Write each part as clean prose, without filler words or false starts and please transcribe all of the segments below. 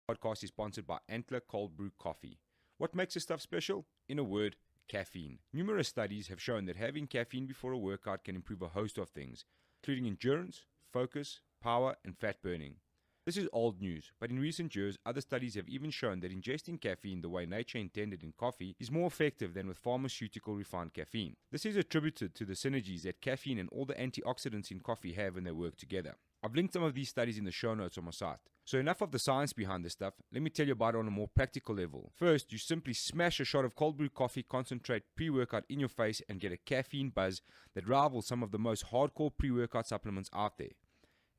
Podcast is sponsored by Antler Cold Brew Coffee. What makes this stuff special? In a word, caffeine. Numerous studies have shown that having caffeine before a workout can improve a host of things, including endurance, focus, power, and fat burning. This is old news, but in recent years, other studies have even shown that ingesting caffeine the way nature intended in coffee is more effective than with pharmaceutical refined caffeine. This is attributed to the synergies that caffeine and all the antioxidants in coffee have when they work together. I've linked some of these studies in the show notes on my site. So enough of the science behind this stuff, let me tell you about it on a more practical level. First, you simply smash a shot of cold brew coffee concentrate pre-workout in your face and get a caffeine buzz that rivals some of the most hardcore pre-workout supplements out there.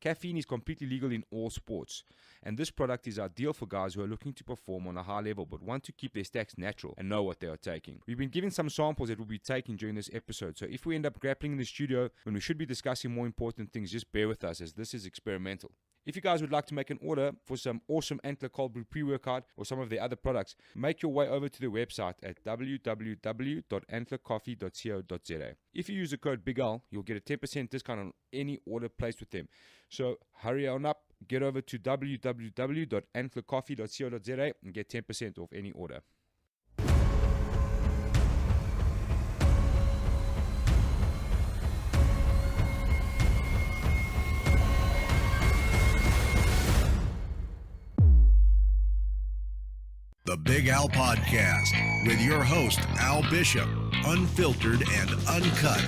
Caffeine is completely legal in all sports, and this product is ideal for guys who are looking to perform on a high level but want to keep their stacks natural and know what they are taking. We've been given some samples that we'll be taking during this episode, so if we end up grappling in the studio when we should be discussing more important things, just bear with us as this is experimental. If you guys would like to make an order for some awesome Antler Cold Brew pre-workout or some of their other products, make your way over to their website at www.antlercoffee.co.za. If you use the code BigAl, you'll get a 10% discount on any order placed with them. So hurry on up, get over to www.antlercoffee.co.za and get 10% off any order. The Big Al Podcast with your host, Al Bishop, unfiltered and uncut.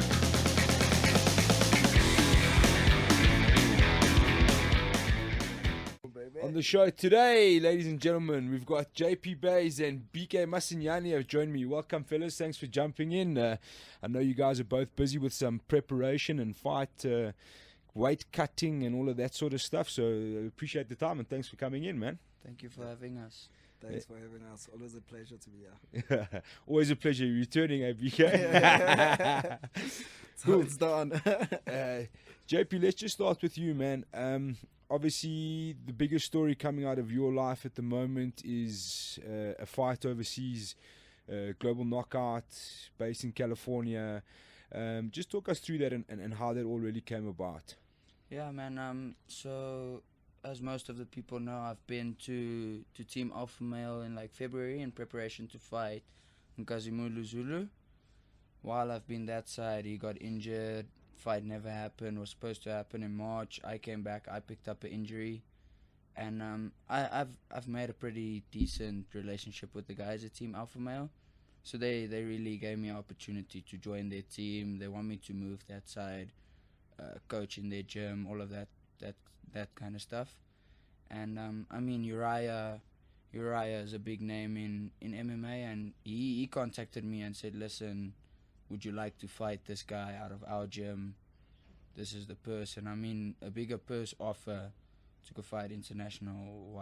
On the show today, ladies and gentlemen, we've got JP Buys and BK Masunayne have joined me. Welcome, fellas. Thanks for jumping in. I know you guys are both busy with some preparation and fight weight cutting and all of that sort of stuff, so I appreciate the time and thanks for coming in, man. Thank you for having us. Thanks for having us. Always a pleasure to be here. Always a pleasure returning, BK. So it's done. JP, let's just start with you, man. Obviously, the biggest story coming out of your life at the moment is a fight overseas, global knockout, based in California. Just talk us through that and how that all really came about. Yeah, man. So as most of the people know, I've been to Team Alpha Male in like February in preparation to fight Nkazimulu Zulu. While I've been that side, he got injured. Fight never happened. Was supposed to happen in March. I came back. I picked up an injury, and I've made a pretty decent relationship with the guys at Team Alpha Male. So they really gave me an opportunity to join their team. They want me to move that side, coach in their gym, all of that kind of stuff. And I mean, Uriah is a big name in MMA, and he contacted me and said, listen, would you like to fight this guy out of our gym? This is the person. I mean, a bigger purse offer to go fight international.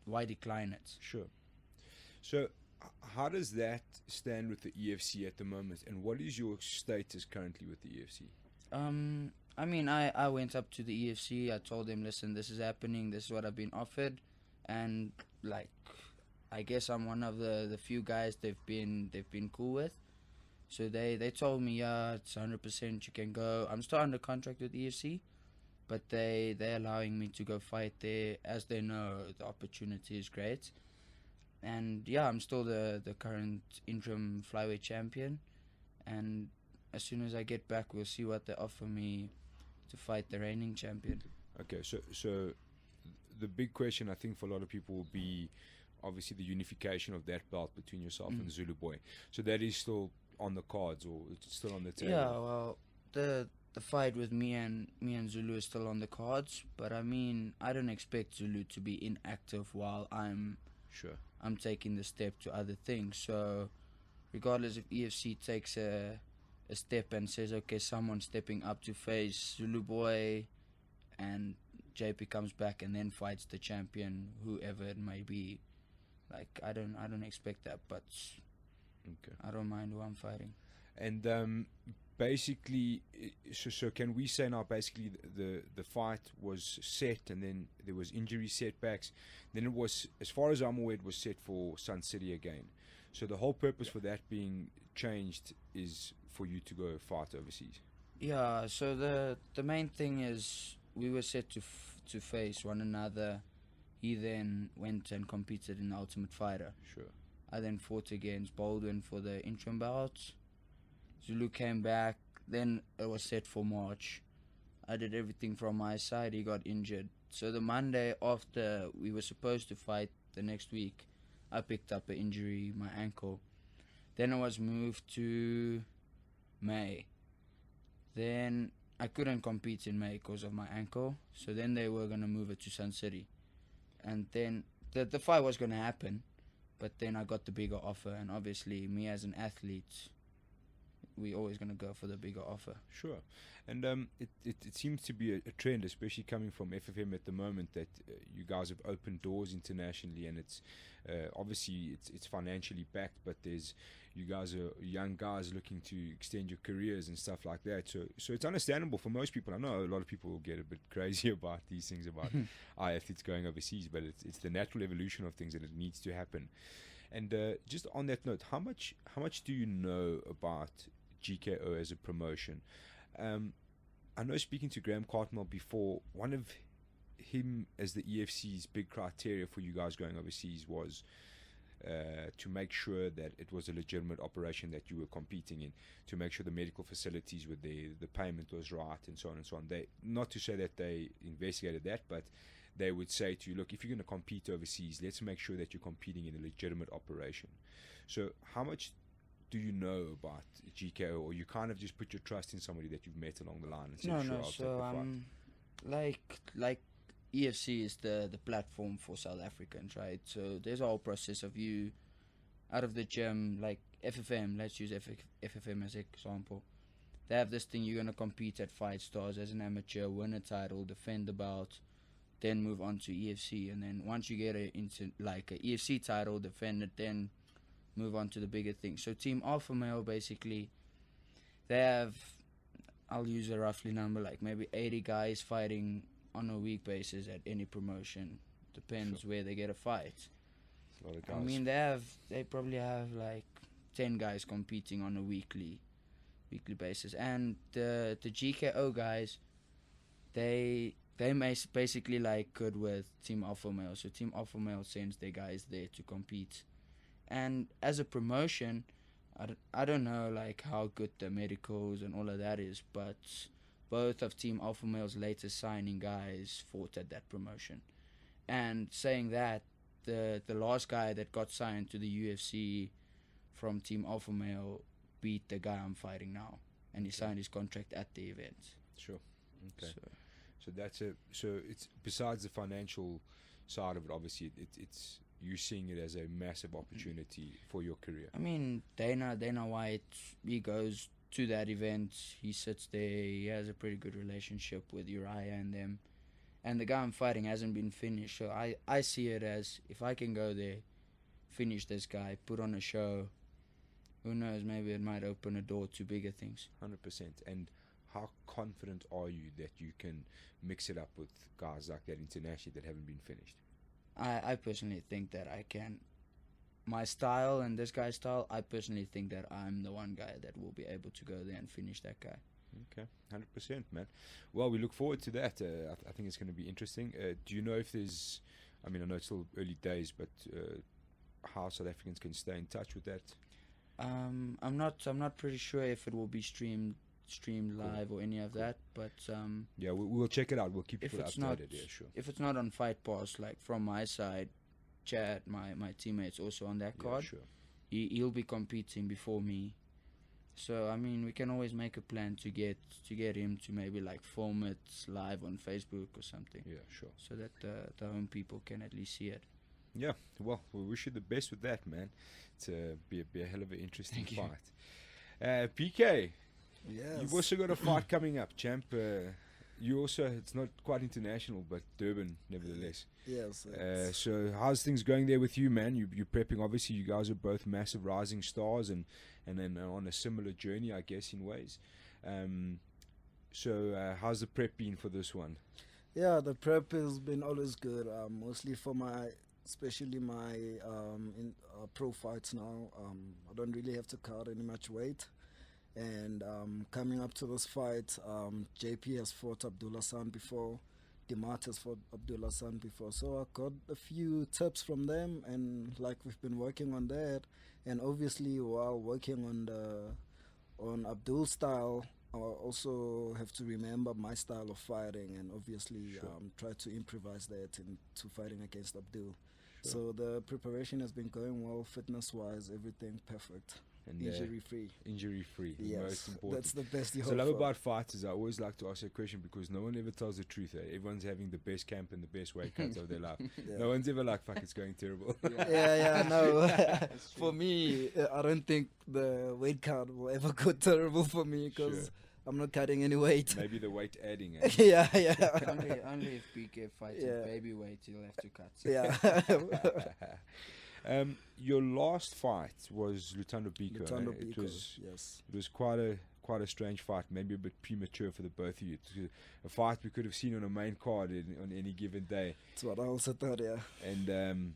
Why decline it? Sure. So how does that stand with the EFC at the moment, and what is your status currently with the EFC? I mean, I went up to the EFC. I told them, listen, this is happening. This is what I've been offered, and like, I guess I'm one of the few guys they've been cool with. So they told me, yeah, it's 100% you can go. I'm still under contract with EFC, but they're allowing me to go fight there, as they know the opportunity is great. And yeah, I'm still the current interim flyweight champion, and as soon as I get back, we'll see what they offer me to fight the reigning champion. Okay, so the big question I think for a lot of people will be obviously the unification of that belt between yourself and Zulu Boy. So that is still on the cards, or it's still on the table? Yeah, well, the fight with me and Zulu is still on the cards, but I mean, I don't expect Zulu to be inactive while I'm taking the step to other things. So regardless if EFC takes a step and says, okay, someone's stepping up to face Zulu Boy, and JP comes back and then fights the champion, whoever it may be, like, I don't expect that, but okay, I don't mind who I'm fighting. And basically, so can we say now basically the fight was set, and then there was injury setbacks, then it was, as far as I'm aware, it was set for Sun City again. So the whole purpose for that being changed is for you to go fight overseas. Yeah, so the main thing is we were set to face one another he then went and competed in the Ultimate Fighter. Sure. I then fought against Baldwin for the interim bout. Zulu came back. Then it was set for March. I did everything from my side. He got injured. So the Monday after we were supposed to fight the next week, I picked up an injury, my ankle. Then I was moved to May. Then I couldn't compete in May because of my ankle. So then they were going to move it to Sun City. And then the fight was going to happen. But then I got the bigger offer. And obviously, me as an athlete, we always going to go for the bigger offer. Sure. And it seems to be a trend, especially coming from FFM at the moment, that you guys have opened doors internationally, and it's obviously it's financially backed, but you guys are young guys looking to extend your careers and stuff like that. So it's understandable for most people. I know a lot of people will get a bit crazy about these things, about our athletes going overseas, but it's the natural evolution of things, and it needs to happen. And just on that note, how much do you know about GKO as a promotion? I know, speaking to Graham Cartmell before, one of him as the EFC's big criteria for you guys going overseas was to make sure that it was a legitimate operation that you were competing in, to make sure the medical facilities were there, the payment was right, and so on and so on. They, not to say that they investigated that, but they would say to you, look, if you're going to compete overseas, let's make sure that you're competing in a legitimate operation. So how much do you know about GKO, or you kind of just put your trust in somebody that you've met along the line and said, No, sure, no. I'll take the fight? Like EFC is the platform for South Africans, right? So there's a whole process of you out of the gym, like FFM. Let's use FFM as an example. They have this thing: you're gonna compete at Fight Stars as an amateur, win a title, defend the bout, then move on to EFC, and then once you get into like a EFC title, defend it, then move on to the bigger thing. So Team Alpha Male, basically, they have, I'll use a roughly number, like maybe 80 guys fighting on a week basis at any promotion. Depends where they get a fight. A lot of guys. I mean, they probably have like 10 guys competing on a weekly basis. And the GKO guys, they basically like good with Team Alpha Male. So Team Alpha Male sends their guys there to compete. And as a promotion, I don't know like how good the medicals and all of that is, but both of Team Alpha Male's latest signing guys fought at that promotion. And saying that, the last guy that got signed to the UFC from Team Alpha Male beat the guy I'm fighting now, and he signed his contract at the event. Sure. Okay. So it's besides the financial side of it, obviously it's you seeing it as a massive opportunity for your career. I mean, Dana White, he goes to that event, he sits there, he has a pretty good relationship with Uriah and them, and the guy I'm fighting hasn't been finished. So I see it as, if I can go there, finish this guy, put on a show, who knows, maybe it might open a door to bigger things. 100%. And how confident are you that you can mix it up with guys like that internationally that haven't been finished? I personally think that I can. My style and this guy's style, I personally think that I'm the one guy that will be able to go there and finish that guy. Okay, 100%, man. Well, we look forward to that. I think it's going to be interesting. Do you know if there's, I mean, I know it's still early days, but how South Africans can stay in touch with that? I'm not pretty sure if it will be streamed live or any of that, but yeah, we'll check it out. We'll keep people updated. Yeah, sure. If it's not on Fight Pass, like from my side, Chad, my teammate's also on that card. Sure. He'll be competing before me, so I mean we can always make a plan to get him to maybe like film it live on Facebook or something. Yeah, sure. So that the home people can at least see it. Yeah, well, we wish you the best with that, man. It's be a hell of an interesting fight. BK. Yes. You've also got a fight coming up, champ. You also, it's not quite international, but Durban, nevertheless. Yes. So how's things going there with you, man? You're prepping, obviously. You guys are both massive rising stars and then on a similar journey, I guess, in ways. So how's the prep been for this one? Yeah, the prep has been always good, mostly for especially my pro fights now. I don't really have to cut any much weight. And coming up to this fight, JP has fought Abdullah San before. Demarters for Abdullah San before, so I got a few tips from them, and like we've been working on that, and obviously while working on Abdul's style, I also have to remember my style of fighting, and obviously try to improvise that into fighting against Abdul. So the preparation has been going well, fitness-wise, everything perfect. And Injury-free. Injury-free, Yes, most important. that's the best you So hope I love for. about fighters, I always like to ask a question because no one ever tells the truth. Everyone's having the best camp and the best weight cuts of their life. Yeah. No one's ever like, fuck, it's going terrible. Yeah, no. For me, I don't think the weight cut will ever go terrible for me because Sure. I'm not cutting any weight. Maybe the weight adding. Yeah. only if BK fights Yeah. at baby weight, you'll have to cut. Yeah. Your last fight was Lutando Biko. Lutando It Biko, was yes. It was quite a strange fight, maybe a bit premature for the both of you. It was a fight we could have seen on a main card on any given day. That's what I also thought, yeah. And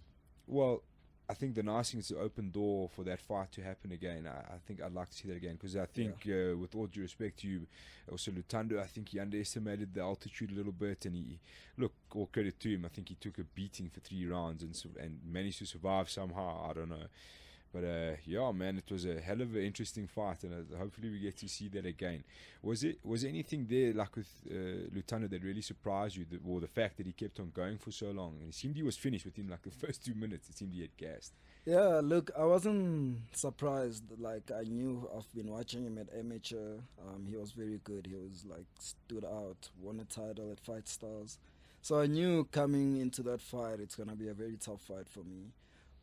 well, I think the nice thing is the open door for that fight to happen again. I think I'd like to see that again because I think, with all due respect to you, also Lutando, I think he underestimated the altitude a little bit, and all credit to him, I think he took a beating for 3 rounds and managed to survive somehow. I don't know. But yeah, man, it was a hell of an interesting fight, and hopefully we get to see that again. Was anything there like with Lutando that really surprised you, or the fact that he kept on going for so long? And it seemed he was finished within like the first 2 minutes. It seemed he had gassed. Yeah, look, I wasn't surprised. Like, I knew, I've been watching him at amateur. He was very good. He was like stood out, won a title at Fight Stars. So I knew coming into that fight, it's gonna be a very tough fight for me.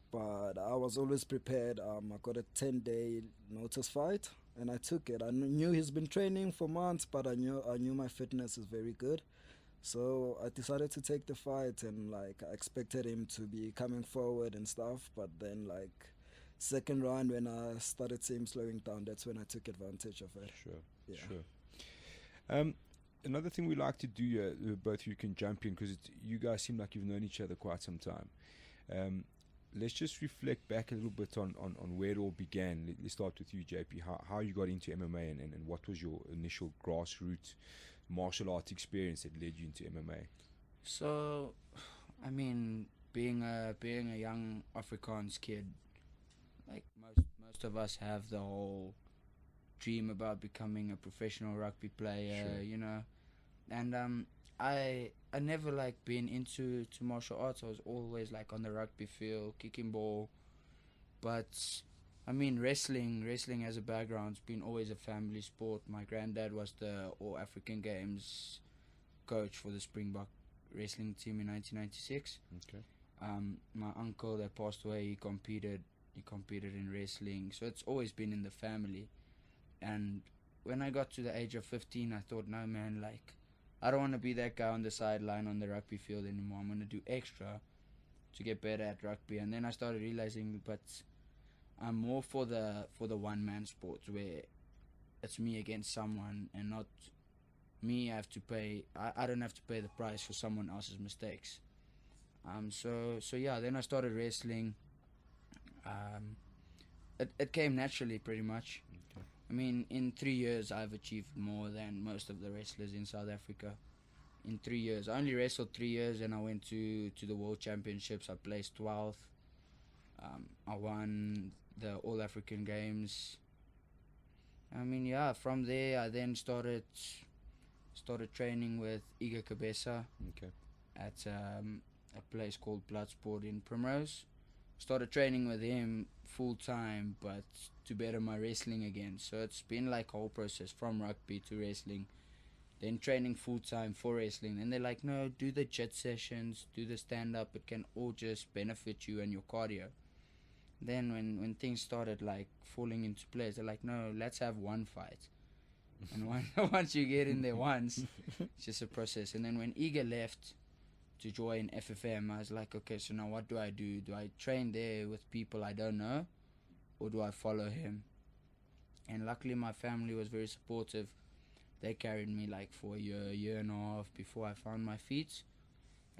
But I was always prepared. I got a 10-day notice fight, and I took it. I knew he's been training for months, but I knew my fitness is very good. So I decided to take the fight, and like I expected him to be coming forward and stuff. But then like second round, when I started seeing him slowing down, that's when I took advantage of it. Sure. Another thing we like to do, both of you can jump in because you guys seem like you've known each other quite some time. Let's just reflect back a little bit on where it all began. Let's start with you, JP. How you got into MMA and what was your initial grassroots martial arts experience that led you into MMA? So, I mean, being a young Afrikaans kid, like most of us have the whole dream about becoming a professional rugby player, Sure. you know. And I never like been into martial arts. I was always like on the rugby field, kicking ball. But I mean, wrestling as a background's been always a family sport. My granddad was the All African Games coach for the Springbok wrestling team in 1996. Okay. My uncle that passed away, he competed in wrestling, so it's always been in the family. And when I got to the age of 15, I thought, no man, like, I don't want to be that guy on the sideline on the rugby field anymore. I'm going to do extra to get better at rugby. And then I started realizing, but I'm more for the one-man sports where it's me against someone and not me. I don't have to pay the price for someone else's mistakes. So yeah, then I started wrestling. It came naturally, pretty much. Okay. I mean, in 3 years, I've achieved more than most of the wrestlers in South Africa. In 3 years. I only wrestled 3 years, and I went to the World Championships. I placed 12th. I won the All African Games. I mean, yeah, from there, I then started training with Iga Kabesa Okay. at a place called Bloodsport in Primrose. Started training with him full time, but to better my wrestling again. So it's been like a whole process from rugby to wrestling, then training full time for wrestling. And they're like, no, do the jet sessions, do the stand up. It can all just benefit you and your cardio. Then when things started like falling into place, they're like, no, let's have one fight. And once you get in there once, it's just a process. And then when Iga left to join FFM, I was like, okay, so now what do? Do I train there with people I don't know, or do I follow him? And luckily my family was very supportive. They carried me like for a year and a half before I found my feet.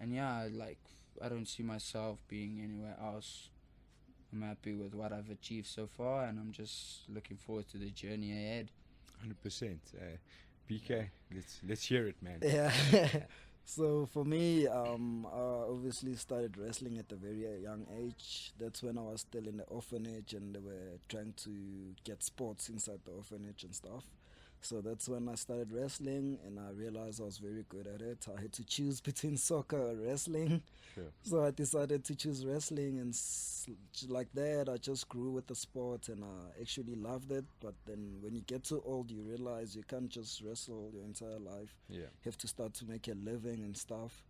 And yeah, like, I don't see myself being anywhere else. I'm happy with what I've achieved so far, and I'm just looking forward to the journey ahead. 100%. BK, let's hear it, man. Yeah. So for me, I obviously started wrestling at a very young age. That's when I was still in the orphanage and they were trying to get sports inside the orphanage and stuff. So that's when I started wrestling and I realized I was very good at it. I had to choose between soccer or wrestling. Sure. So I decided to choose wrestling and like that I just grew with the sport and I actually loved it. But then when you get too old you realize you can't just wrestle your entire life. Yeah. You have to start to make a living and stuff.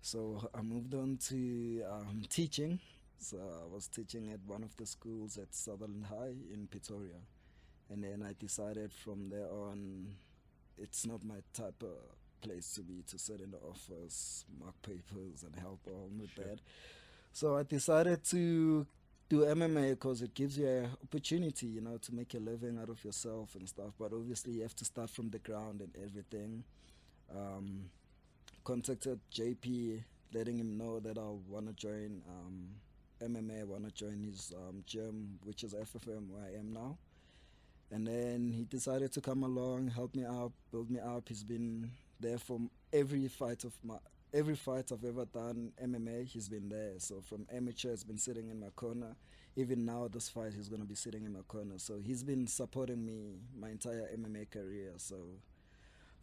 So I moved on to teaching. So I was teaching at one of the schools at Sutherland High in Pretoria. And then I decided from there on, it's not my type of place to be, to sit in the office, mark papers and help on with Sure. that. So I decided to do MMA because it gives you an opportunity, you know, to make a living out of yourself and stuff. But obviously you have to start from the ground and everything. Contacted JP, letting him know that I want to join MMA, want to join his gym, which is FFM where I am now. And then he decided to come along, help me out, build me up. He's been there from every fight I've ever done MMA. He's been there. So from amateur, he's been sitting in my corner. Even now, this fight, he's gonna be sitting in my corner. So he's been supporting me my entire MMA career. So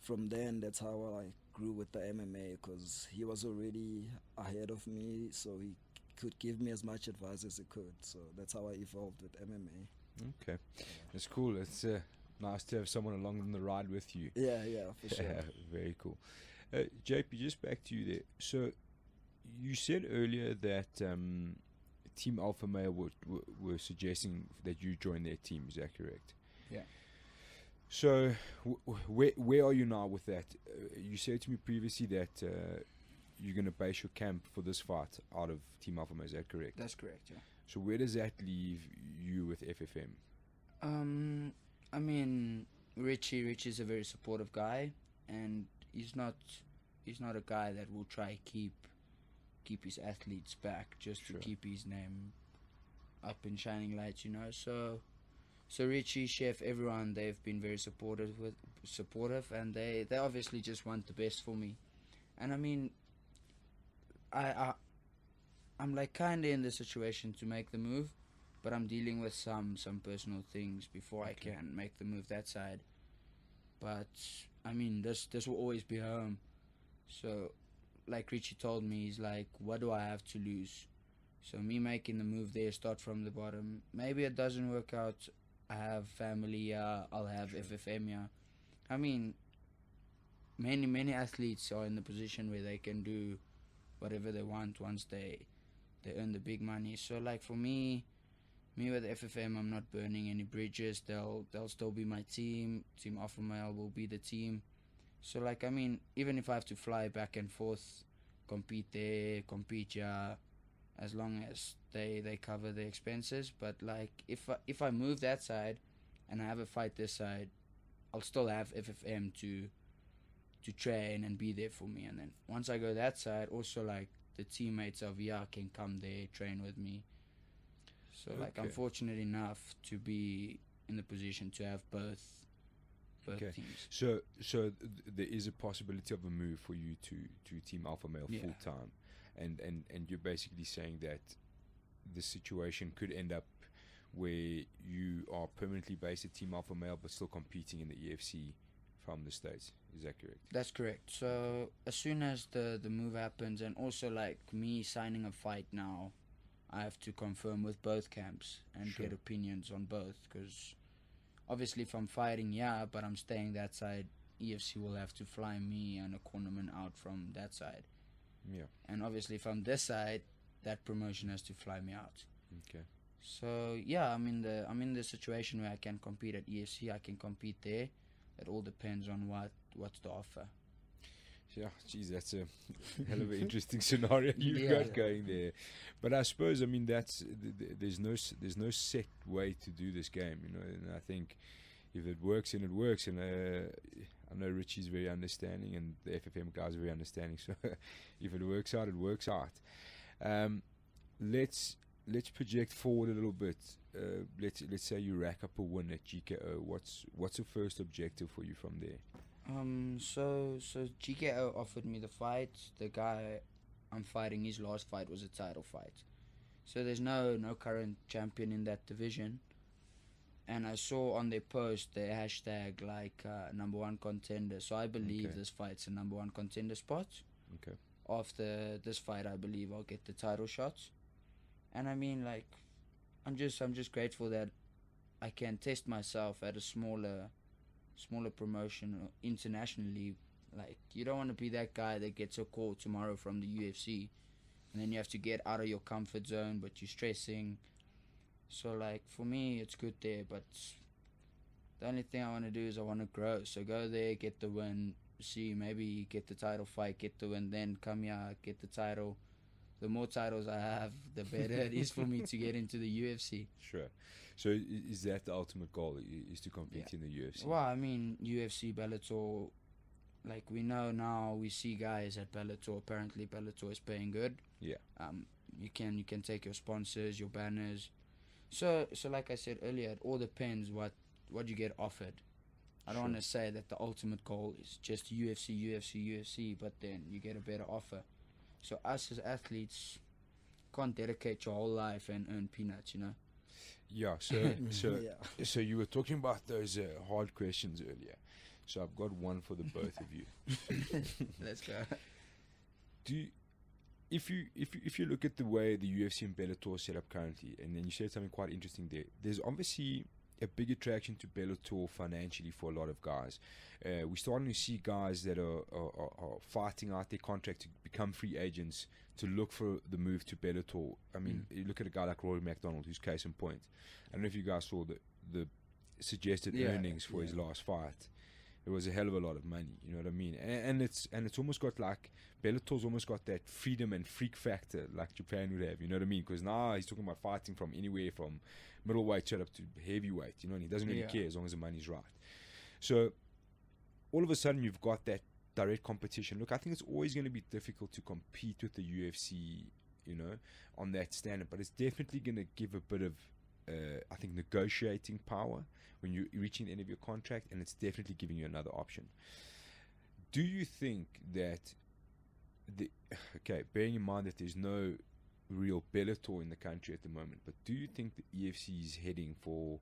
from then, that's how I grew with the MMA because he was already ahead of me. So he could give me as much advice as he could. So that's how I evolved with MMA. Okay, it's cool. It's nice to have someone along on the ride with you. Yeah, for sure. Yeah, very cool. JP, just back to you there. So you said earlier that Team Alpha Male were suggesting that you join their team. Is that correct? Yeah. So where are you now with that? You said to me previously that you're going to base your camp for this fight out of Team Alpha Male. Is that correct? That's correct, yeah. So where does that leave you with FFM? I mean, Richie's a very supportive guy, and he's not a guy that will try keep his athletes back just Sure. to keep his name up in shining lights, you know. So Richie, Chef, everyone, they've been very supportive, and they obviously just want the best for me. And I mean, I'm like kind of in the situation to make the move, but I'm dealing with some personal things before I can make the move that side. But I mean, this will always be home. So, like Richie told me, he's like, what do I have to lose? So me making the move there, start from the bottom. Maybe it doesn't work out. I have family. I'll have FFM. Yeah. I mean, many athletes are in the position where they can do whatever they want once they earn the big money. So like for me with FFM, I'm not burning any bridges. They'll still be my team. Team Alpha Male will be the team. So like, I mean, even if I have to fly back and forth, compete there, compete here, as long as they cover the expenses. But like, if I move that side and I have a fight this side, I'll still have FFM to train and be there for me. And then once I go that side, also like the teammates of VR can come there, train with me. So like, I'm fortunate enough to be in the position to have both teams. So there is a possibility of a move for you to Team Alpha Male full time, and you're basically saying that the situation could end up where you are permanently based at Team Alpha Male but still competing in the EFC from the States. Is that correct? That's correct. So as soon as the move happens, and also like me signing a fight now, I have to confirm with both camps and get opinions on both, because obviously if I'm fighting, but I'm staying that side, EFC will have to fly me and a cornerman out from that side. Yeah. And obviously if I'm this side, that promotion has to fly me out. Okay. So yeah, I'm in the situation where I can compete at EFC, I can compete there. It all depends on what's the offer. Yeah, geez, that's a hell of an interesting scenario you've got going there. But I suppose, I mean, that's there's no set way to do this game, you know. And I think if it works, and it works, and I know Richie's very understanding, and the FFM guys are very understanding. So if it works out, it works out. Let's project forward a little bit. Let's say you rack up a win at GKO. What's the first objective for you from there? So GKO offered me the fight. The guy I'm fighting, his last fight was a title fight. So there's no current champion in that division. And I saw on their post their hashtag like number one contender. So I believe Okay. this fight's a number one contender spot. Okay. After this fight, I believe I'll get the title shots. And I mean, like, I'm just grateful that I can test myself at a smaller promotion internationally. Like, you don't want to be that guy that gets a call tomorrow from the UFC, and then you have to get out of your comfort zone, but you're stressing. So, like, for me, it's good there, but the only thing I want to do is I want to grow. So go there, get the win, see, maybe get the title fight, get the win, then come here, get the title. The more titles I have, the better it is for me to get into the UFC. Sure. So is that the ultimate goal? Is to compete in the UFC? Well, I mean, UFC, Bellator, like we know now, we see guys at Bellator. Apparently, Bellator is paying good. Yeah. You can take your sponsors, your banners. So like I said earlier, it all depends what you get offered. I don't want to say that the ultimate goal is just UFC, but then you get a better offer. So us as athletes can't dedicate your whole life and earn peanuts, you know? Yeah. So you were talking about those hard questions earlier. So I've got one for the both of you. Let's go. If you look at the way the UFC and Bellator are set up currently, and then you said something quite interesting there, there's obviously a big attraction to Bellator financially for a lot of guys. We're starting to see guys that are fighting out their contract to become free agents to look for the move to Bellator. I mean, you look at a guy like Rory McDonald, who's case in point. I don't know if you guys saw the suggested earnings for his last fight. It was a hell of a lot of money, you know what I mean? And it's almost got like, Bellator's almost got that freedom and freak factor like Japan would have, you know what I mean? Because now he's talking about fighting from anywhere from middleweight straight up to heavyweight, you know, and he doesn't really care as long as the money's right. So all of a sudden you've got that direct competition. Look, I think it's always going to be difficult to compete with the UFC, you know, on that standard, but it's definitely going to give a bit of I think negotiating power when you're reaching the end of your contract, and it's definitely giving you another option. Do you think that bearing in mind that there's no real Bellator in the country at the moment, but do you think the EFC is heading for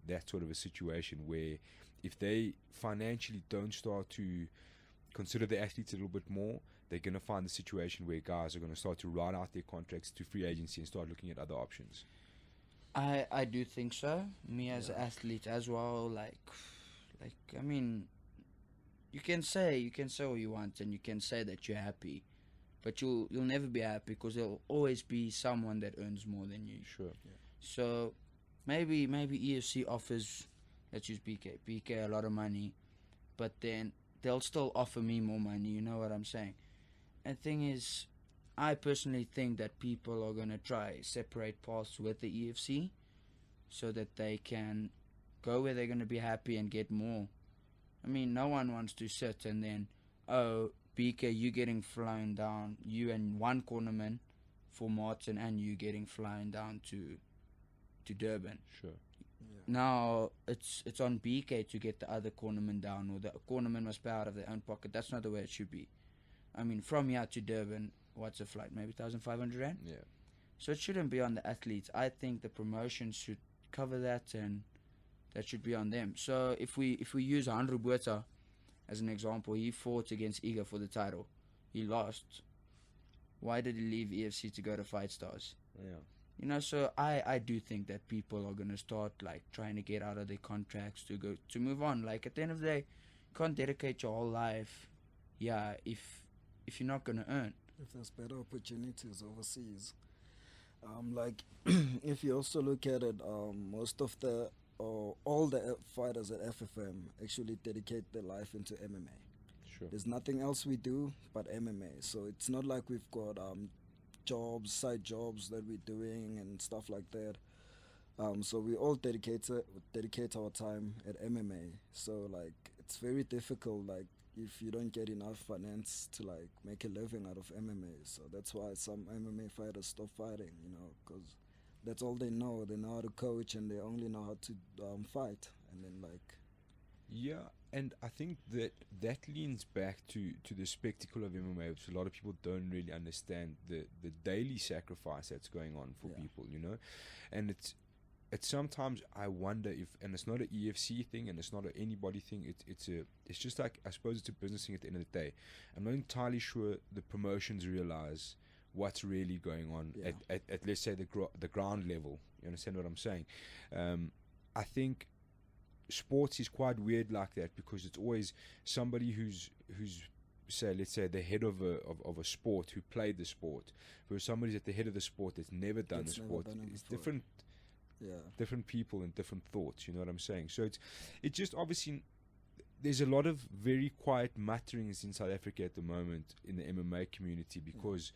that sort of a situation where if they financially don't start to consider the athletes a little bit more, they're going to find the situation where guys are going to start to ride out their contracts to free agency and start looking at other options? I do think so. Me as an athlete as well, like I mean, you can say what you want and you can say that you're happy, but you'll never be happy because there'll always be someone that earns more than you. Sure. Yeah. So maybe EFC offers, let's use BK a lot of money, but then they'll still offer me more money. You know what I'm saying? And the thing is, I personally think that people are going to try separate paths with the EFC so that they can go where they're going to be happy and get more. I mean, no one wants to sit and then, oh, BK, you getting flown down, you and one cornerman for Martin and you getting flown down to Durban. Sure. Yeah. Now, it's on BK to get the other cornerman down, or the cornerman must pay out of their own pocket. That's not the way it should be. I mean, from here to Durban, what's a flight? Maybe 1,500 rand? Yeah. So it shouldn't be on the athletes. I think the promotion should cover that, and that should be on them. So if we use Andrew Buerta as an example, he fought against Iga for the title. He lost. Why did he leave EFC to go to Fight Stars? Yeah. You know, so I do think that people are going to start, like, trying to get out of their contracts to move on. Like, at the end of the day, you can't dedicate your whole life, if you're not going to earn. If there's better opportunities overseas. Like, if you also look at it, most of all the fighters at FFM actually dedicate their life into MMA. Sure. There's nothing else we do but MMA. So it's not like we've got side jobs that we're doing and stuff like that. So we all dedicate our time at MMA. So like, it's very difficult, like, if you don't get enough finance to like make a living out of MMA. So that's why some MMA fighters stop fighting, you know, because that's all they know. They know how to coach and they only know how to fight. And then like, Yeah, And I think that leans back to the spectacle of MMA, which a lot of people don't really understand the daily sacrifice that's going on for people, you know. And it's sometimes I wonder if, and it's not an EFC thing, and it's not an anybody thing. It's just like, I suppose it's a business thing at the end of the day. I'm not entirely sure the promotions realize what's really going on at let's say the ground level. You understand what I'm saying? I think sports is quite weird like that, because it's always somebody who's say, let's say, the head of a sport, who played the sport, whereas somebody's at the head of the sport that's never done the sport. It's different people and different thoughts, you know what I'm saying? So it's just obviously there's a lot of very quiet mutterings in South Africa at the moment in the MMA community, because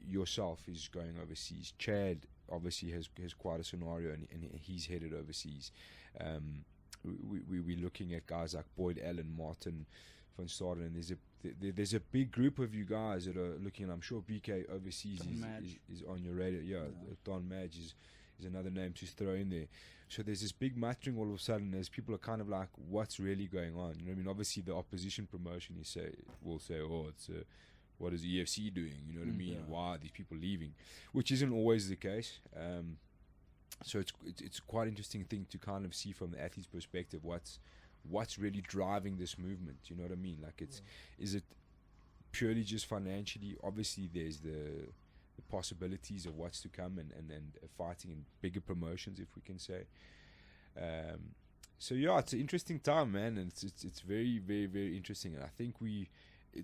yourself is going overseas. Chad obviously has quite a scenario, and he's headed overseas. We're looking at guys like Boyd Allen, Martin van Staden, and there's a big group of you guys that are looking. I'm sure BK overseas is on your radar. Don Madge is another name to throw in there. So there's this big muttering all of a sudden, as people are kind of like, what's really going on? You know what I mean? Obviously the opposition promotion will say, oh, it's what is EFC doing? You know what I mean? Why are these people leaving? Which isn't always the case. So it's quite interesting thing to kind of see from the athlete's perspective what's really driving this movement. You know what I mean? Like, is it purely just financially? Obviously there's the possibilities of what's to come, and fighting in bigger promotions, if we can say. So yeah, it's an interesting time, man, and it's very, very, very interesting. And I think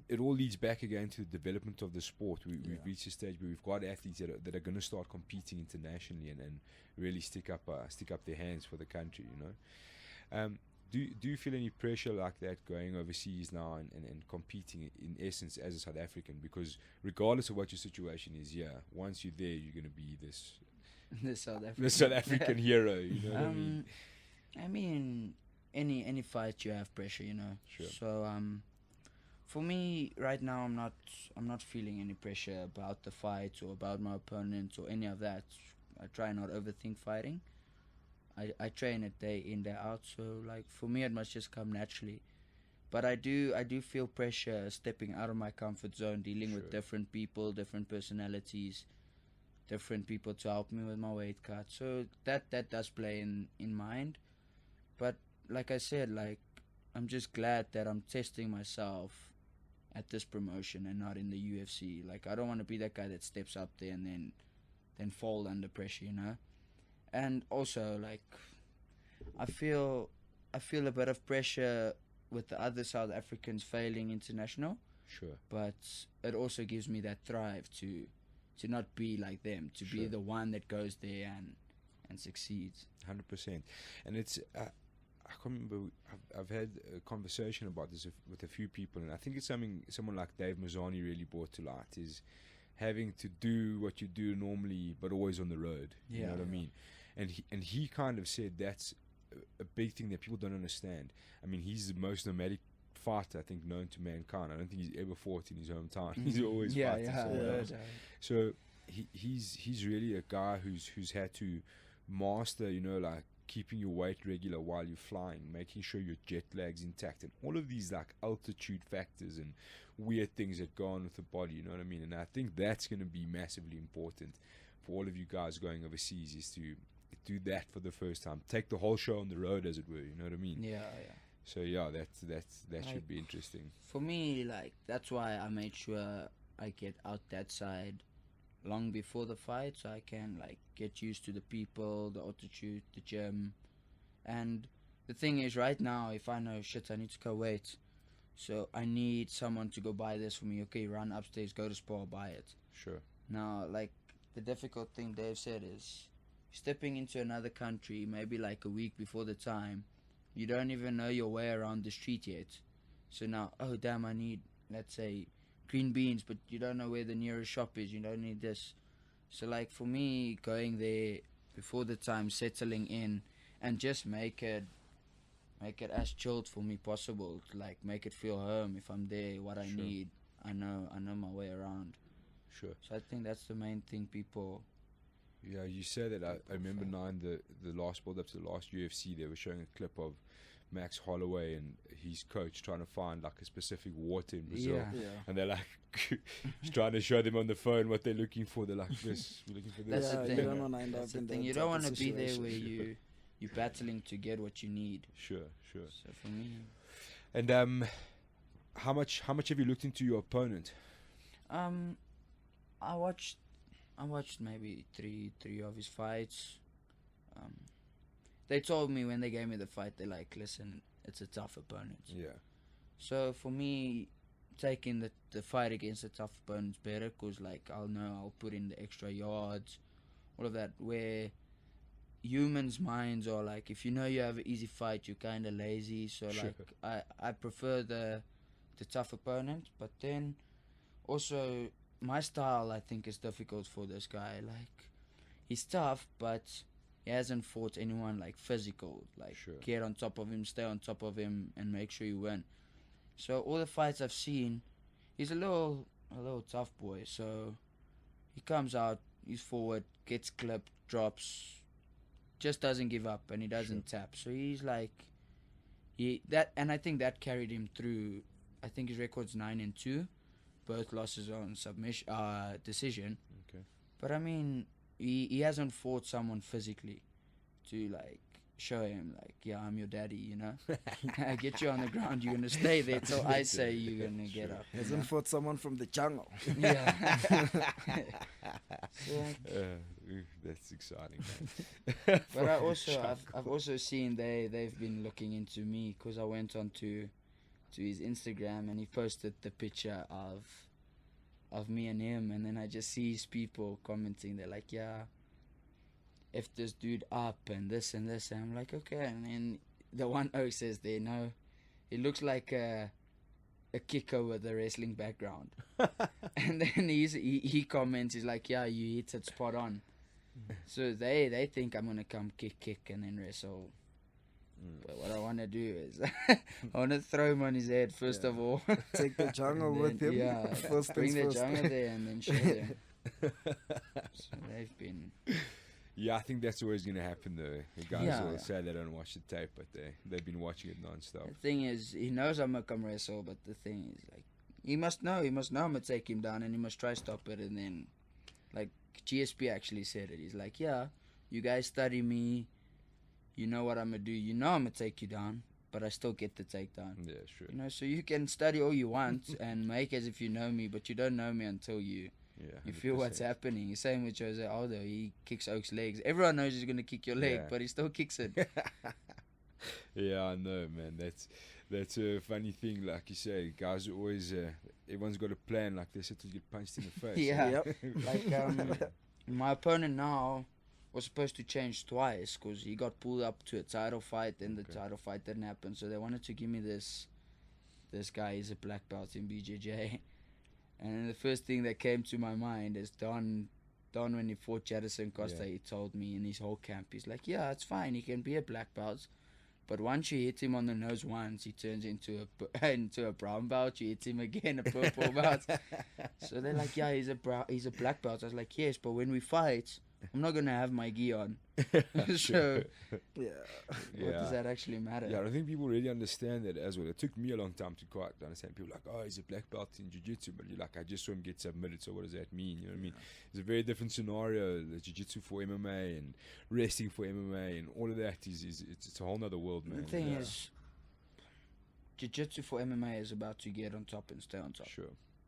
it all leads back again to the development of the sport. We've reached a stage where we've got athletes that are going to start competing internationally and really stick up their hands for the country, you know. Do you feel any pressure like that going overseas now and competing in essence as a South African? Because regardless of what your situation is, once you're there, you're going to be the South African hero. You know what I mean? I mean, any fight you have pressure, you know. Sure. So for me right now, I'm not feeling any pressure about the fight or about my opponent or any of that. I try not overthink fighting. I train it day in, day out, so like for me it must just come naturally. But I do feel pressure stepping out of my comfort zone, dealing with different people, different personalities, different people to help me with my weight cut. So that does play in mind. But like I said, like, I'm just glad that I'm testing myself at this promotion and not in the UFC. Like, I don't want to be that guy that steps up there and then fall under pressure, you know. And also, like, I feel a bit of pressure with the other South Africans failing international. Sure. But it also gives me that drive to not be like them, to be the one that goes there and succeeds. 100%. And it's I can't remember. I've had a conversation about this with a few people, and I think it's something someone like Dave Mazzani really brought to light, is having to do what you do normally, but always on the road. You know what I mean? And he kind of said that's a big thing that people don't understand. I mean, he's the most nomadic fighter, I think, known to mankind. I don't think he's ever fought in his hometown. He's always fighting somewhere else. So he's really a guy who's had to master, you know, like keeping your weight regular while you're flying, making sure your jet lag's intact, and all of these like altitude factors and weird things that go on with the body, you know what I mean? And I think that's going to be massively important for all of you guys going overseas, is to do that for the first time. Take the whole show on the road, as it were, you know what I mean? Yeah. So yeah, that like, should be interesting. For me, like, that's why I made sure I get out that side long before the fight, so I can like get used to the people, the altitude, the gym. And the thing is, right now, if I know shit, I need to go weight, so I need someone to go buy this for me. Okay, run upstairs, go to Spar, buy it. Sure. Now, like, the difficult thing Dave said is stepping into another country, maybe like a week before the time, you don't even know your way around the street yet. So now, oh damn, I need, let's say, green beans, but you don't know where the nearest shop is. You don't need this. So like, for me, going there before the time, settling in, and just make it as chilled for me possible, to like make it feel home. If I'm there, what I need, I know my way around. Sure. So I think that's the main thing people. Yeah, you said that. I remember now in the last build up to the last UFC, they were showing a clip of Max Holloway and his coach trying to find like a specific water in Brazil. Yeah. And they're like he's trying to show them on the phone what they're looking for. They're like, this, we're looking for this. That's the Yeah, thing. you don't want to end That's up the in thing. that You type don't of want to be there situation. where you're battling to get what you need. Sure. So for me, And how much have you looked into your opponent? I watched maybe three of his fights. They told me when they gave me the fight, they're like, listen, it's a tough opponent. Yeah. So for me, taking the fight against a tough opponent's better, because like I'll put in the extra yards, all of that, where humans' minds are like, if you know you have an easy fight, you're kind of lazy. So Sure. like I prefer the tough opponent, but then also my style I think is difficult for this guy. Like he's tough, but he hasn't fought anyone like physical, like Sure. get on top of him, stay on top of him, and make sure you win. So all the fights I've seen, he's a little tough boy. So he comes out, he's forward, gets clipped, drops, just doesn't give up, and he doesn't tap. So he's like, and I think that carried him through. I think his record's 9-2, both losses on decision. Okay. But I mean, he hasn't fought someone physically to like show him like, yeah, I'm your daddy, you know. I get you on the ground, you're gonna stay there till I say you're gonna get up. you Hasn't know? fought someone from the jungle. Yeah. So, That's exciting, man. but I've also seen they've been looking into me, because I went on to his Instagram and he posted the picture of me and him, and then I just see his people commenting. They're like, yeah, if this dude up and this and this, and I'm like, okay. And then the one oak says there, no, it looks like a kicker with a wrestling background. And then he comments, he's like, yeah, you hit it spot on. So they think I'm gonna come kick and then wrestle. But what I want to do is I want to throw him on his head first of all. Take the jungle And with then, him. yeah, First bring things the first. jungle there and then show them. So they've been. Yeah, I think that's always going to happen though. The guys Yeah, always yeah. say they don't watch the tape, but they've been watching it non-stop. The thing is, he knows I'm gonna come wrestle, but the thing is, like, he must know I'm gonna take him down, and he must try stop it. And then, like, GSP actually said it. He's like, yeah, you guys study me, you know what I'm gonna do. You know I'm gonna take you down, but I still get the takedown. Yeah, sure. You know, so you can study all you want and make as if you know me, but you don't know me until you Yeah, feel what's 100%. happening. Same with Jose Aldo. He kicks Oak's legs. Everyone knows he's gonna kick your leg, Yeah. but he still kicks it. Yeah, I know, man. That's a funny thing. Like you say, guys are always everyone's got a plan. Like they said to get punched in the face. Yeah. Yep. Like my opponent now was supposed to change twice, because he got pulled up to a title fight, and the title fight didn't happen. So they wanted to give me this guy. He's a black belt in BJJ, and then the first thing that came to my mind is Don when he fought Jadison Costa. Yeah. He told me in his whole camp, he's like, yeah, it's fine, he can be a black belt, but once you hit him on the nose once, he turns into a brown belt. You hit him again, a purple belt. So they're like, yeah, he's a black belt. I was like, yes, but when we fight, I'm not gonna have my gi on. So Yeah. what does that actually matter? Yeah, I don't think people really understand that as well. It took me a long time to quite understand. People are like, oh, he's a black belt in jiu-jitsu, but you're like, I just saw him get submitted, so what does that mean? You know what I mean? It's a very different scenario, the jiu-jitsu for MMA and wrestling for MMA and all of that it's a whole nother world, man. The thing Yeah. is, jiu-jitsu for MMA is about to get on top and stay on top. Sure.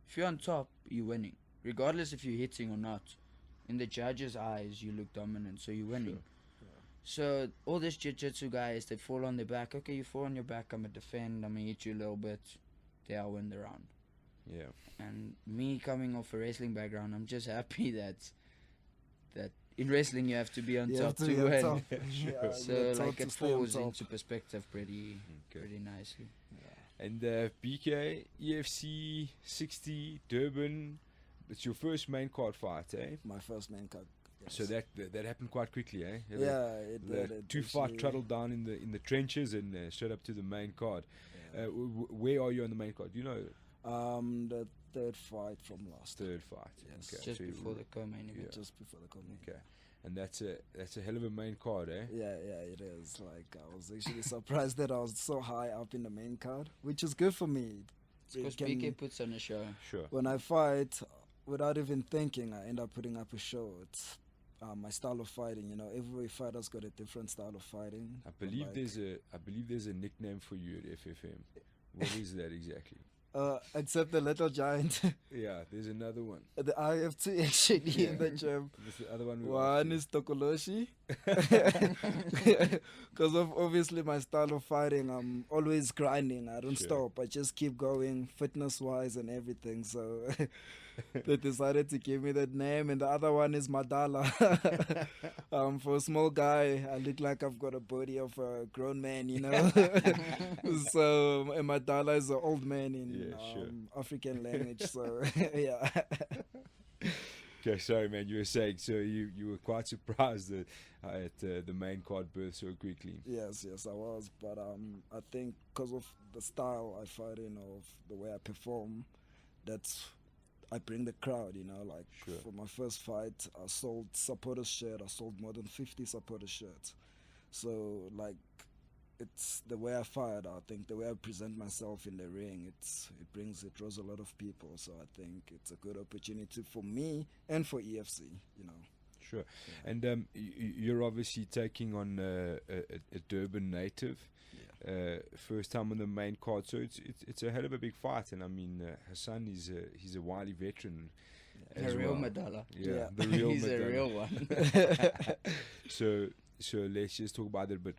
If you're on top, you're winning, regardless if you're hitting or not. In the judge's eyes, you look dominant, so you're winning. So all these jiu-jitsu guys, they fall on their back. Okay, you fall on your back, I'm gonna defend, I'm gonna hit you a little bit. They'll win the round. Yeah. And me coming off a wrestling background, I'm just happy that in wrestling you have to be on You top have to be on win. top. Yeah, So you're told like to it stay on falls top. into perspective pretty nicely. And BK, EFC 60 Durban, it's your first main card fight, eh? My first main card. Yes. So that happened quite quickly, eh? Yeah, it The did. It two fight actually- traveled down in the trenches and straight up to the main card. Yeah. Where are you on the main card? Do you know? The third fight from last. Third fight. Yes. Okay. Just so you- before the co-main event. Yeah. Just before the coming. Okay. And that's a hell of a main card, eh? Yeah, it is. Like, I was actually surprised that I was so high up in the main card, which is good for me. Because It can- BK puts on a show. Sure. When I fight, without even thinking, I end up putting up a show. It's my style of fighting. You know, every fighter's got a different style of fighting. I But, believe like, there's a nickname for you at FFM. What is that exactly? except the little giant. Yeah, there's another one. I have two actually in the gym. What's the other one? One is Tokoloshi. Because of obviously my style of fighting, I'm always grinding. I don't Sure. stop. I just keep going fitness-wise and everything. So they decided to give me that name. And the other one is Madala. For a small guy, I look like I've got a body of a grown man, you know. So Madala is an old man in Yeah, sure. African language. So yeah. Okay, sorry, man. You were saying so you were quite surprised at the main card birth so quickly. Yes, I was. But I think because of the style I fight in, of the way I perform, I bring the crowd, you know. Like, Sure. for my first fight, I sold supporters shirt. I sold more than 50 supporters shirts. So, like, it's the way I fight. I think the way I present myself in the ring, it draws a lot of people. So I think it's a good opportunity for me and for EFC, you know. Sure. And you're obviously taking on a Durban native. First time on the main card, so it's a hell of a big fight. And I mean, Hassan he's a wily veteran. The as real well. Madala. Yeah, the real He's Madonna. a real one. So let's just talk about it. But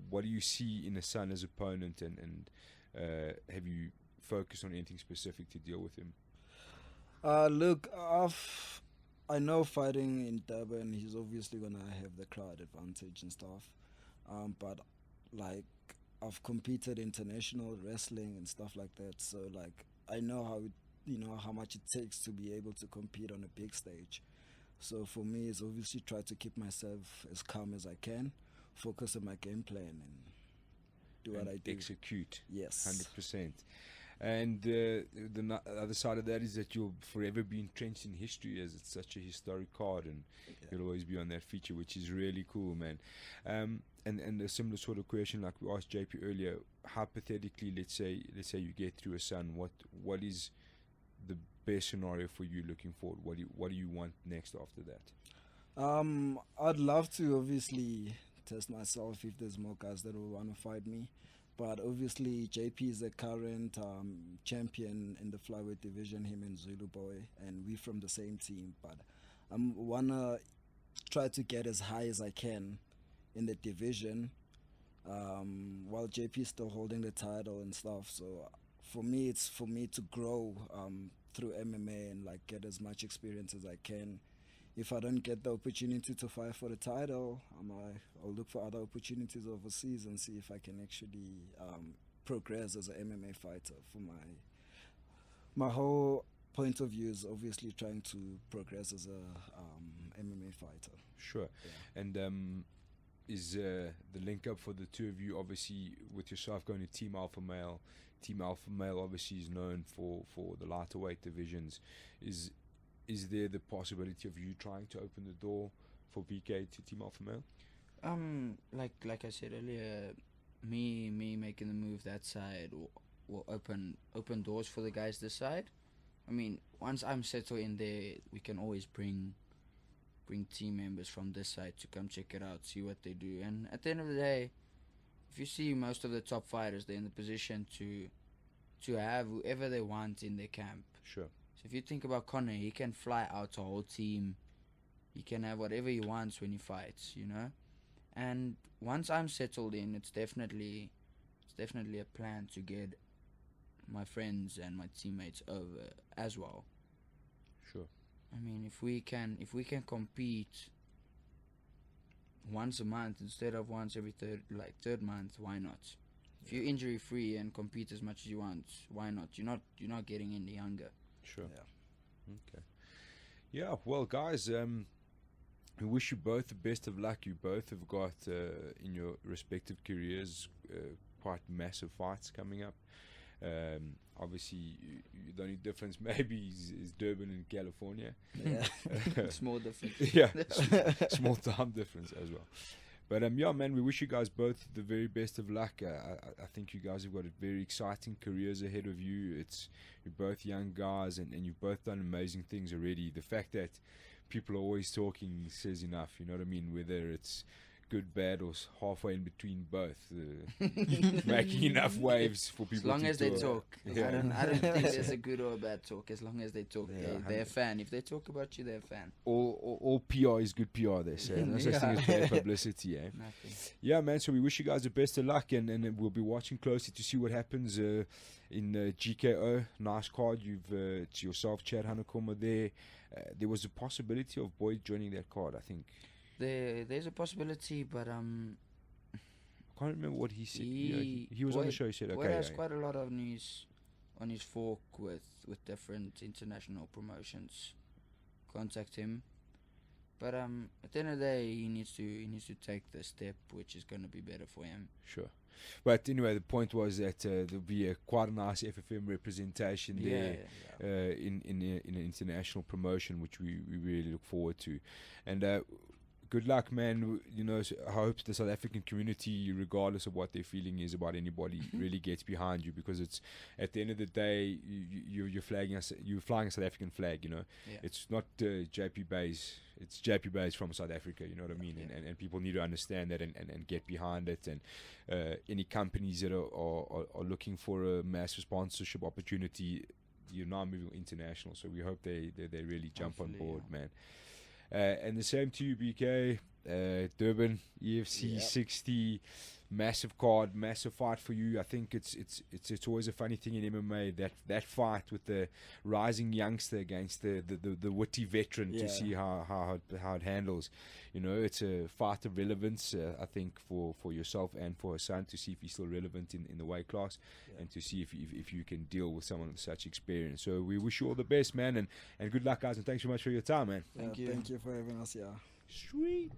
what do you see in Hassan as opponent, and have you focused on anything specific to deal with him? Look, I know fighting in Durban, he's obviously gonna have the crowd advantage and stuff. But like, I've competed international wrestling and stuff like that, so like I know how much it takes to be able to compete on a big stage. So for me, it's obviously try to keep myself as calm as I can, focus on my game plan, and do what And I do. execute. Yes. 100%. And the other side of that is that you'll forever be entrenched in history, as it's such a historic card, and you'll always be on that feature, which is really cool, man. And a similar sort of question, like we asked JP earlier, hypothetically, let's say you get through a Sun, what is the best scenario for you looking forward? What do you want next after that? I'd love to obviously test myself if there's more guys that will want to fight me. But obviously, JP is the current champion in the flyweight division, him and Zulu Boy, and we're from the same team. But I want to try to get as high as I can in the division, while JP is still holding the title and stuff. So for me, it's for me to grow through MMA and like get as much experience as I can. If I don't get the opportunity to fight for the title, I'll look for other opportunities overseas and see if I can actually progress as an MMA fighter. For my whole point of view is obviously trying to progress as a MMA fighter. Sure. Yeah. And is the link up for the two of you, obviously, with yourself going to Team Alpha Male? Team Alpha Male obviously is known for the lighter weight divisions. Is there the possibility of you trying to open the door for BK to Team Alpha Male? Like I said earlier, me making the move that side will open doors for the guys this side. I mean, once I'm settled in there, we can always bring team members from this side to come check it out, see what they do. And at the end of the day, if you see most of the top fighters, they're in the position to have whoever they want in their camp. Sure. So if you think about Conor, he can fly out a whole team. He can have whatever he wants when he fights, you know. And once I'm settled in, it's definitely a plan to get my friends and my teammates over as well. Sure. I mean, if we can compete once a month instead of once every third month, why not? If you're injury free and compete as much as you want, why not? You're not getting any younger. Sure. Yeah. Okay. Yeah. Well, guys, we wish you both the best of luck. You both have got in your respective careers quite massive fights coming up. Obviously, the only difference maybe is Durban and California. Yeah. Small difference. Yeah, small time difference as well. But yeah, man, we wish you guys both the very best of luck. I think you guys have got a very exciting careers ahead of you. You're both young guys, and you've both done amazing things already. The fact that people are always talking says enough. You know what I mean? Whether it's good, bad, or halfway in between both, making enough waves for people. As long to as they talk. Yeah. I don't think there's a good or a bad talk. As long as they talk, Yeah, they're a fan. If they talk about you, they're a fan. All PR is good PR, they say. No such thing as bad publicity, eh? Nothing. Yeah, man, so we wish you guys the best of luck, and we'll be watching closely to see what happens in GKO. Nice card. It's yourself, Chad Hanakoma there. There was a possibility of Boyd joining that card, I think. There's a possibility, but I can't remember what he said. He was Boyd, on the show. He said, Boyd okay. has quite a lot of news on his fork with different international promotions. Contact him, but at the end of the day, he needs to take the step which is going to be better for him. Sure. But anyway, the point was that there'll be quite a nice FFM representation there in an international promotion, which we really look forward to. And good luck, man. You know, I hope the South African community, regardless of what their feeling is about anybody, really gets behind you, because it's at the end of the day, you're flying a South African flag. You know, it's not JP Bays. It's JP Bays from South Africa. You know what I mean? And people need to understand that and get behind it. And any companies that are looking for a massive sponsorship opportunity, you're now moving international. So we hope they really jump on board, man. And the same to you, BK. Durban, EFC 60, massive card, massive fight for you. I think it's always a funny thing in MMA, that fight with the rising youngster against the witty veteran, to see how it handles. You know, it's a fight of relevance, I think, for yourself and for Hassan, to see if he's still relevant in the weight class, and to see if you can deal with someone with such experience. So we wish you all the best, man, and good luck, guys, and thanks so much for your time, man. Thank you for having us. Yeah. Sweet.